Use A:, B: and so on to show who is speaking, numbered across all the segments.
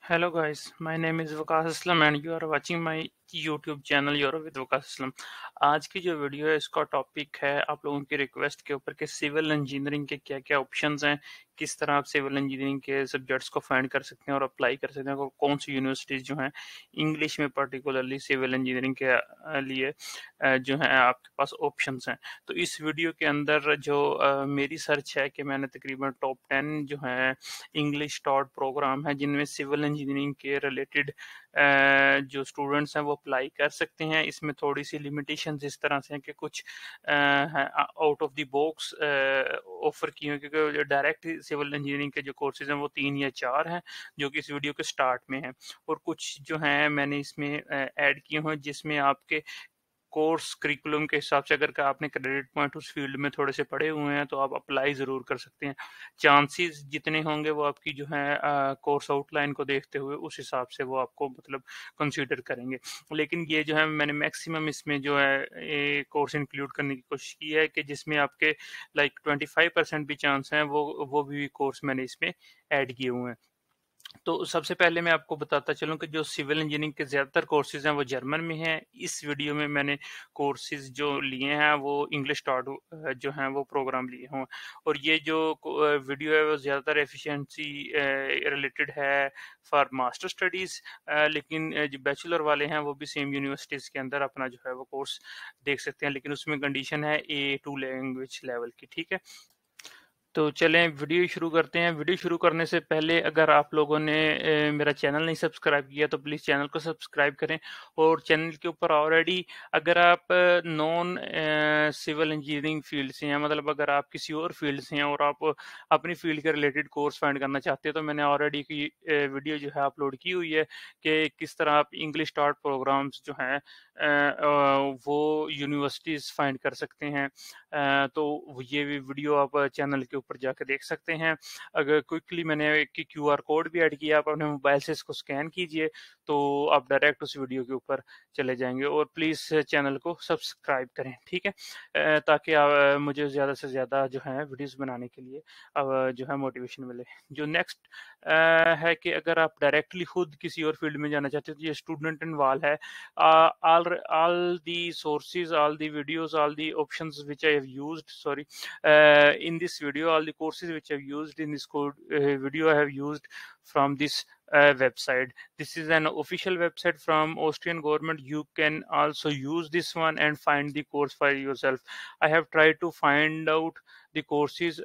A: Hello guys, my name is Waqas Aslam and you are watching my YouTube channel Euro with Waqas Aslam। आज की जो video है इसका topic है आप लोगों की रिक्वेस्ट के ऊपर कि सिविल इंजीनियरिंग के क्या क्या ऑप्शंस हैं, किस तरह आप सिविल इंजीनियरिंग के सब्जेक्ट्स को फाइंड कर सकते हैं और अप्लाई कर सकते हैं, और कौन सी यूनिवर्सिटीज़ जो हैं इंग्लिश में पर्टिकुलरली सिविल इंजीनियरिंग के लिए जो है आपके पास ऑप्शंस हैं। तो इस वीडियो के अंदर जो मेरी सर्च है कि मैंने तकरीबन टॉप 10 जो है इंग्लिश टॉट प्रोग्राम है जिनमें सिविल इंजीनियरिंग के रिलेटेड जो स्टूडेंट्स हैं वो अप्लाई कर सकते हैं। इसमें थोड़ी सी लिमिटेशंस इस तरह से हैं कि कुछ out of the box offer किए हैं, क्योंकि जो डायरेक्ट सिविल इंजीनियरिंग के जो कोर्सेज हैं वो 3 या 4 हैं जो कि इस वीडियो के स्टार्ट में हैं, और कुछ जो हैं मैंने इसमें ऐड किए हुए जिसमें आपके कोर्स करिकुलम के हिसाब से अगर आपने क्रेडिट पॉइंट उस फील्ड में थोड़े से पढ़े हुए हैं तो आप अप्लाई ज़रूर कर सकते हैं। चांसेस जितने होंगे वो आपकी जो है कोर्स आउटलाइन को देखते हुए उस हिसाब से वो आपको मतलब कंसीडर करेंगे। लेकिन ये जो है मैंने मैक्सिमम इसमें जो है कोर्स इंक्लूड करने की कोशिश की है कि जिसमें आपके लाइक 25% भी चांस हैं, वो भी कोर्स मैंने इसमें ऐड किए हुए हैं। तो सबसे पहले मैं आपको बताता चलूं कि जो सिविल इंजीनियरिंग के ज़्यादातर कोर्सेज हैं वो जर्मन में हैं। इस वीडियो में मैंने कोर्सेज जो लिए हैं वो इंग्लिश टॉट जो हैं वो प्रोग्राम लिए हों, और ये जो वीडियो है वो ज़्यादातर एफिशिएंसी रिलेटेड है फॉर मास्टर स्टडीज़, लेकिन जो बैचलर वाले हैं वो भी सेम यूनिवर्सिटीज़ के अंदर अपना जो है वो कोर्स देख सकते हैं, लेकिन उसमें कंडीशन है A2 लैंग्वेज लेवल की। ठीक है, तो चलें वीडियो शुरू करते हैं। वीडियो शुरू करने से पहले अगर आप लोगों ने मेरा चैनल नहीं सब्सक्राइब किया तो प्लीज़ चैनल को सब्सक्राइब करें, और चैनल के ऊपर ऑलरेडी अगर आप नॉन सिविल इंजीनियरिंग फील्ड से हैं, मतलब अगर आप किसी और फील्ड से हैं और आप अपनी फील्ड के रिलेटेड कोर्स फाइंड करना चाहते हैं, तो मैंने ऑलरेडी की वीडियो जो है अपलोड की हुई है कि किस तरह आप इंग्लिश टॉट प्रोग्राम्स जो हैं वो यूनिवर्सिटीज़ फाइंड कर सकते हैं। तो ये भी वीडियो आप चैनल के ऊपर जाकर देख सकते हैं। अगर क्विकली मैंने एक क्यूआर कोड भी ऐड किया, आप अपने मोबाइल से इसको स्कैन कीजिए तो आप डायरेक्ट उस वीडियो के ऊपर चले जाएंगे, और प्लीज़ चैनल को सब्सक्राइब करें। ठीक है, ताकि मुझे ज़्यादा से ज़्यादा जो है वीडियोस बनाने के लिए जो है मोटिवेशन मिले। जो नेक्स्ट है कि अगर आप डायरेक्टली खुद किसी और फील्ड में जाना चाहते हो तो ये स्टूडेंट एंड वाल है। all the sources, all the videos, all the options which I have used, sorry, in this video, all the courses which I've used in this code video I have used from this website. This is an official website from Austrian government. You can also use this one and find the course for yourself. I have tried to find out the courses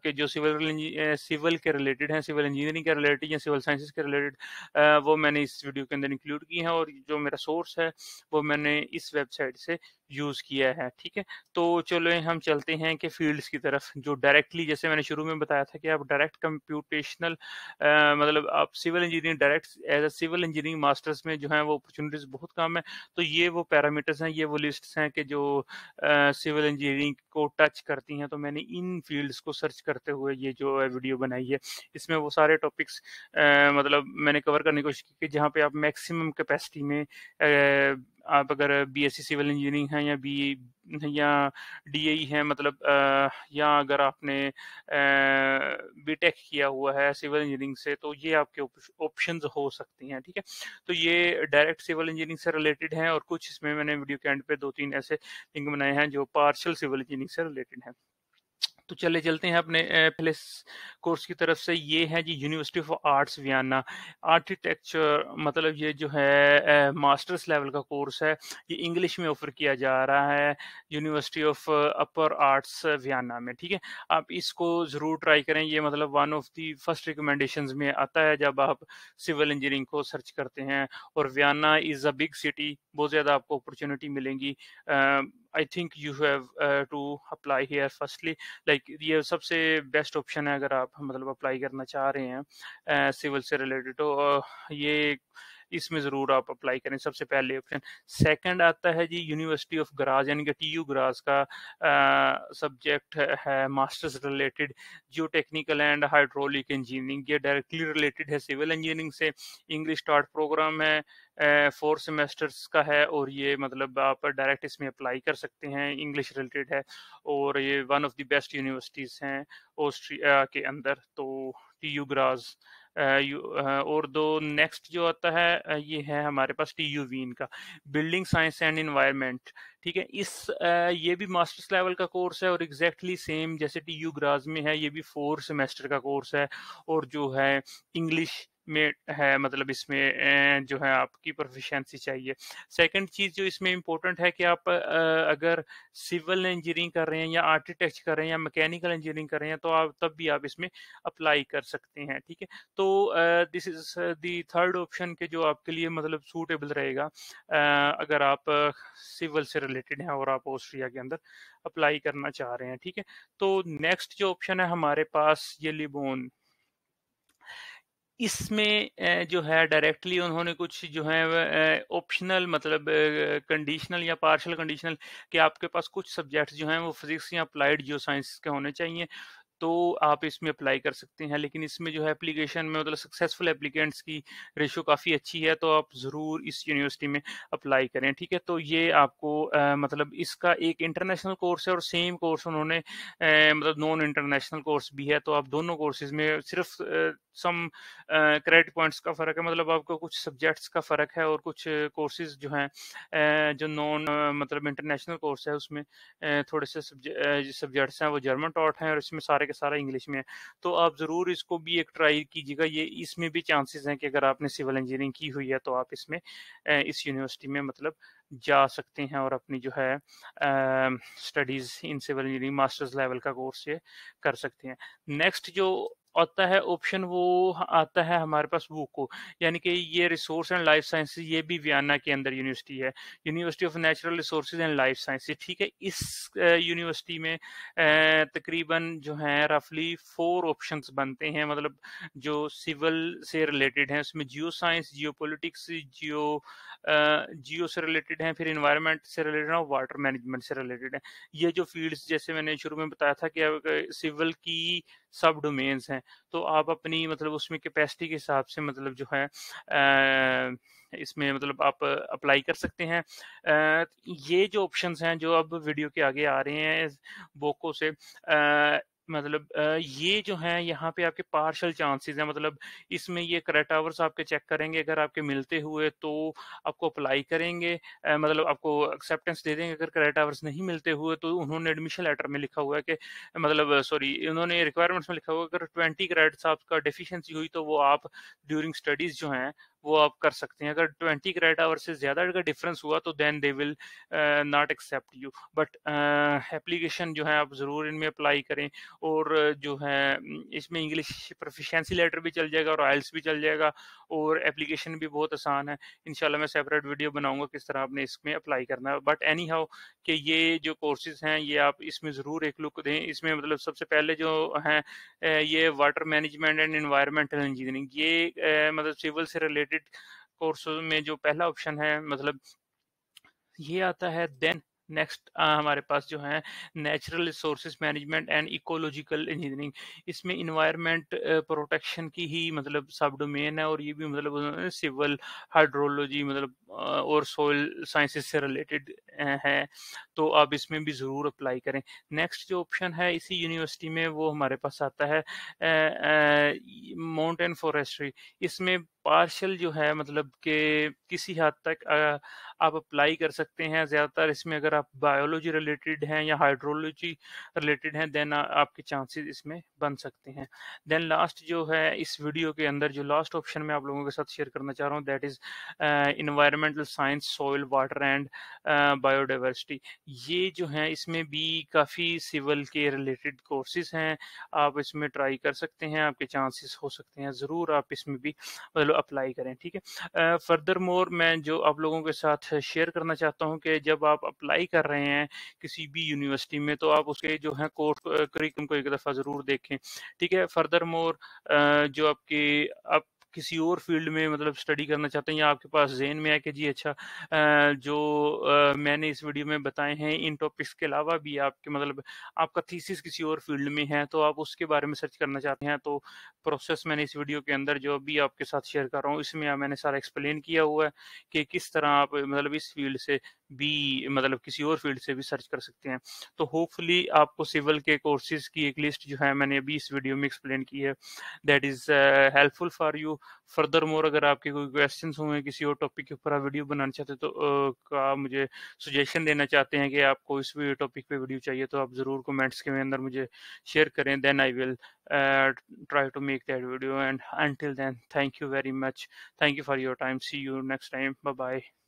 A: के जो civil के related हैं, civil engineering के related या civil sciences के related, वो मैंने इस वीडियो के अंदर इंक्लूड की हैं, और जो मेरा सोर्स है वो मैंने इस वेबसाइट से यूज़ किया है। ठीक है, तो चलो हम चलते हैं कि फील्ड्स की तरफ, जो डायरेक्टली जैसे मैंने शुरू में बताया था कि आप डायरेक्ट कंप्यूटेशनल मतलब आप civil engineering direct as a civil engineering masters में जो है वो अपॉर्चुनिटीज़ बहुत कम है। तो ये वो पैरामीटर्स हैं, ये वो लिस्ट्स हैं कि जो सिविल इंजीनियरिंग को टच करती हैं। तो मैंने इन फील्ड्स को सर्च करते हुए ये जो वीडियो बनाई है, इसमें वो सारे टॉपिक्स मतलब मैंने कवर करने की कोशिश की कि जहाँ पे आप मैक्सिमम कैपेसिटी में आप अगर बीएससी सिविल इंजीनियरिंग हैं या बी या डीएई है, मतलब या अगर आपने बीटेक किया हुआ है सिविल इंजीनियरिंग से, तो ये आपके ऑप्शंस हो सकती हैं। ठीक है, तो ये डायरेक्ट सिविल इंजीनियरिंग से रिलेटेड हैं, और कुछ इसमें मैंने वीडियो के एंड पे 2-3 ऐसे लिंक बनाए हैं जो पार्शियल सिविल इंजीनियरिंग से रिलेटेड हैं। तो चले चलते हैं अपने पहले कोर्स की तरफ से। ये है जी university of arts Vienna architecture, मतलब ये जो है मास्टर्स लेवल का कोर्स है, ये इंग्लिश में ऑफर किया जा रहा है university of upper arts Vienna में। ठीक है, आप इसको ज़रूर ट्राई करें, ये मतलब one of the first recommendations में आता है जब आप सिविल इंजीनियरिंग को सर्च करते हैं। और Vienna is a big city, बहुत ज़्यादा आपको अपॉर्चुनिटी मिलेंगी। I think you have to apply here firstly, like ये सबसे बेस्ट ऑप्शन है अगर आप मतलब अप्लाई करना चाह रहे हैं सिविल से रिलेटेड, तो ये इसमें ज़रूर आप अप्लाई करें, सबसे पहले ऑप्शन। सेकंड आता है जी यूनिवर्सिटी ऑफ ग्राज, यानी कि टीयू ग्राज का सब्जेक्ट है masters related Jio technical and hydraulic engineering. ये डायरेक्टली रिलेटेड है सिविल इंजीनियरिंग से। इंग्लिश स्टार्ट प्रोग्राम है, 4 सेमेस्टर्स का है, और ये मतलब आप डायरेक्ट इसमें अप्लाई कर सकते हैं, इंग्लिश रिलेटेड है, और ये one of the best universities हैं ऑस्ट्रिया के अंदर। तो टीयू ग्राज और दो नेक्स्ट जो आता है ये है हमारे पास TUVIN का, बिल्डिंग साइंस एंड इन्वायरमेंट। ठीक है, ये भी मास्टर्स लेवल का कोर्स है और एग्जैक्टली सेम जैसे TU ग्राज में है, ये भी 4 सेमेस्टर का कोर्स है। और जो है इंग्लिश में है, मतलब इसमें जो है आपकी प्रोफिशिएंसी चाहिए। सेकंड चीज जो इसमें इम्पोर्टेंट है कि आप अगर सिविल इंजीनियरिंग कर रहे हैं या आर्किटेक्ट कर रहे हैं या मैकेनिकल इंजीनियरिंग कर रहे हैं तो आप तब भी आप इसमें अप्लाई कर सकते हैं। ठीक है, तो this is the third option के जो आपके लिए मतलब सूटेबल रहेगा अगर आप सिविल से रिलेटेड हैं और आप ऑस्ट्रिया के अंदर अप्लाई करना चाह रहे हैं। ठीक है, तो नेक्स्ट जो ऑप्शन है हमारे पास ये लिबोन, इसमें जो है डायरेक्टली उन्होंने कुछ जो है ऑप्शनल मतलब कंडीशनल या पार्शियल कंडीशनल कि आपके पास कुछ सब्जेक्ट्स जो हैं वो फिजिक्स या अप्लाइड जियो साइंस के होने चाहिए, तो आप इसमें अप्लाई कर सकते हैं। लेकिन इसमें जो है एप्लीकेशन में मतलब सक्सेसफुल एप्लीकेंट्स की रेशियो काफ़ी अच्छी है, तो आप ज़रूर इस यूनिवर्सिटी में अप्लाई करें। ठीक है, तो ये आपको मतलब इसका एक इंटरनेशनल कोर्स है और सेम कोर्स उन्होंने मतलब नॉन इंटरनेशनल कोर्स भी है, तो आप दोनों कोर्सेज में सिर्फ सम क्रेडिट पॉइंट्स का फ़र्क है, मतलब आपको कुछ सब्जेक्ट्स का फ़र्क है और कुछ कोर्सेज जो हैं जो नॉन मतलब इंटरनेशनल कोर्स है उसमें थोड़े से सब्जेक्ट्स हैं वो जर्मन टॉट हैं और इसमें सारे के सारा इंग्लिश में है। तो आप ज़रूर इसको भी एक ट्राई कीजिएगा, ये इसमें भी चांसेस हैं कि अगर आपने सिविल इंजीनियरिंग की हुई है तो आप इसमें इस यूनिवर्सिटी में मतलब जा सकते हैं और अपनी जो है studies in civil engineering masters level का कोर्स ये कर सकते हैं। नेक्स्ट जो आता है ऑप्शन वो आता है हमारे पास वूको, यानी कि ये रिसोर्स एंड लाइफ साइंसेज, ये भी वियना के अंदर यूनिवर्सिटी है, university of natural resources and life sciences. ठीक है, इस यूनिवर्सिटी में तकरीबन जो है रफली 4 ऑप्शंस बनते हैं, मतलब जो सिविल से रिलेटेड हैं उसमें जियो साइंस, जियो पॉलिटिक्स, जियो से रिलेटेड हैं, फिर इन्वायरमेंट से रिलेटेड है और वाटर मैनेजमेंट से रिलेटेड है। ये जो फील्ड्स जैसे मैंने शुरू में बताया था कि सिविल की सब डोमेन्स हैं, तो आप अपनी मतलब उसमें कैपेसिटी के हिसाब से मतलब जो है इसमें मतलब आप अप्लाई कर सकते हैं। ये जो ऑप्शंस हैं जो अब वीडियो के आगे आ रहे हैं बोको से, मतलब ये जो हैं यहाँ पे आपके पार्शियल चांसेस हैं, मतलब इसमें ये करेक्ट आवर्स आपके चेक करेंगे, अगर आपके मिलते हुए तो आपको अप्लाई करेंगे, मतलब आपको एक्सेप्टेंस दे देंगे। अगर करेक्ट आवर्स नहीं मिलते हुए तो उन्होंने एडमिशन लेटर में लिखा हुआ है कि मतलब सॉरी उन्होंने रिक्वायरमेंट्स में लिखा हुआ है अगर 20 क्रेडिट्स आपका डेफिशिएंसी हुई तो वो आप ड्यूरिंग स्टडीज जो हैं वो आप कर सकते हैं। अगर 20 क्रेडिट आवर से ज़्यादा का डिफरेंस हुआ तो then they will not accept you, but application जो है आप ज़रूर इनमें अप्लाई करें। और जो है इसमें इंग्लिश प्रोफिशिएंसी लेटर भी चल जाएगा और आइल्स भी चल जाएगा और एप्लीकेशन भी बहुत आसान है। इंशाल्लाह मैं सेपरेट वीडियो बनाऊंगा किस तरह आपने इसमें अप्लाई करना है, बट एनी हाउ कि ये जो कोर्सेज हैं ये आप इसमें ज़रूर एक लुक दें। इसमें मतलब सबसे पहले जो हैं ये water management and environmental engineering, ये मतलब सिविल से रिलेटेड कोर्सों में जो पहला ऑप्शन है मतलब ये आता है। देन नेक्स्ट हमारे पास जो है natural resources management and ecological engineering, इसमें इन्वायरमेंट प्रोटेक्शन की ही मतलब सब डोमेन है और ये भी मतलब सिविल हाइड्रोलॉजी मतलब और सॉइल साइंसेज से रिलेटेड है, तो आप इसमें भी ज़रूर अप्लाई करें। नेक्स्ट जो ऑप्शन है इसी यूनिवर्सिटी में वो हमारे पास आता है माउंटेन फॉरेस्ट्री, इसमें पार्शियल जो है मतलब कि किसी हद तक आप अप्लाई कर सकते हैं। ज़्यादातर इसमें अगर आप बायोलॉजी रिलेटेड हैं या हाइड्रोलॉजी रिलेटेड हैं देन आपके चांसेस इसमें बन सकते हैं। देन लास्ट जो है इस वीडियो के अंदर जो लास्ट ऑप्शन मैं आप लोगों के साथ शेयर करना चाह रहा हूँ that is environmental science, soil, water and biodiversity. ये जो है इसमें भी काफ़ी सिविल के रिलेटेड कोर्सेज हैं, आप इसमें ट्राई कर सकते हैं, आपके चांसेस हो सकते हैं। ज़रूर आप इसमें भी मतलब अप्लाई करें। ठीक है, फर्दर मोर मैं जो आप लोगों के साथ शेयर करना चाहता हूँ कि जब आप अप्लाई कर रहे हैं किसी भी यूनिवर्सिटी में तो आप उसके जो है कोर्स करिकुलम को एक दफ़ा ज़रूर देखें। ठीक है, फर्दर मोर जो आपकी आप किसी और फील्ड में मतलब स्टडी करना चाहते हैं या आपके पास ज़हन में है कि जी अच्छा जो मैंने इस वीडियो में बताए हैं इन टॉपिक्स के अलावा भी आपके मतलब आपका थीसिस किसी और फील्ड में है तो आप उसके बारे में सर्च करना चाहते हैं, तो प्रोसेस मैंने इस वीडियो के अंदर जो भी आपके साथ शेयर कर रहा हूँ इसमें मैंने सारा एक्सप्लेन किया हुआ है कि किस तरह आप मतलब इस फील्ड से भी मतलब किसी और फील्ड से भी सर्च कर सकते हैं। तो होपफुली आपको सिविल के कोर्सेज की एक लिस्ट जो है मैंने अभी इस वीडियो में एक्सप्लेन की है, that is helpful for you. Further more अगर आपके कोई क्वेश्चन हुए किसी और टॉपिक के ऊपर आप वीडियो बनाना चाहते हो, तो आप मुझे सजेशन देना चाहते हैं कि आपको इस टॉपिक पे वीडियो चाहिए, तो आप ज़रूर कमेंट्स के अंदर मुझे शेयर करें, then I will try to make that video. And until then, thank you very much. Thank you for your time. See you next time. Bye bye.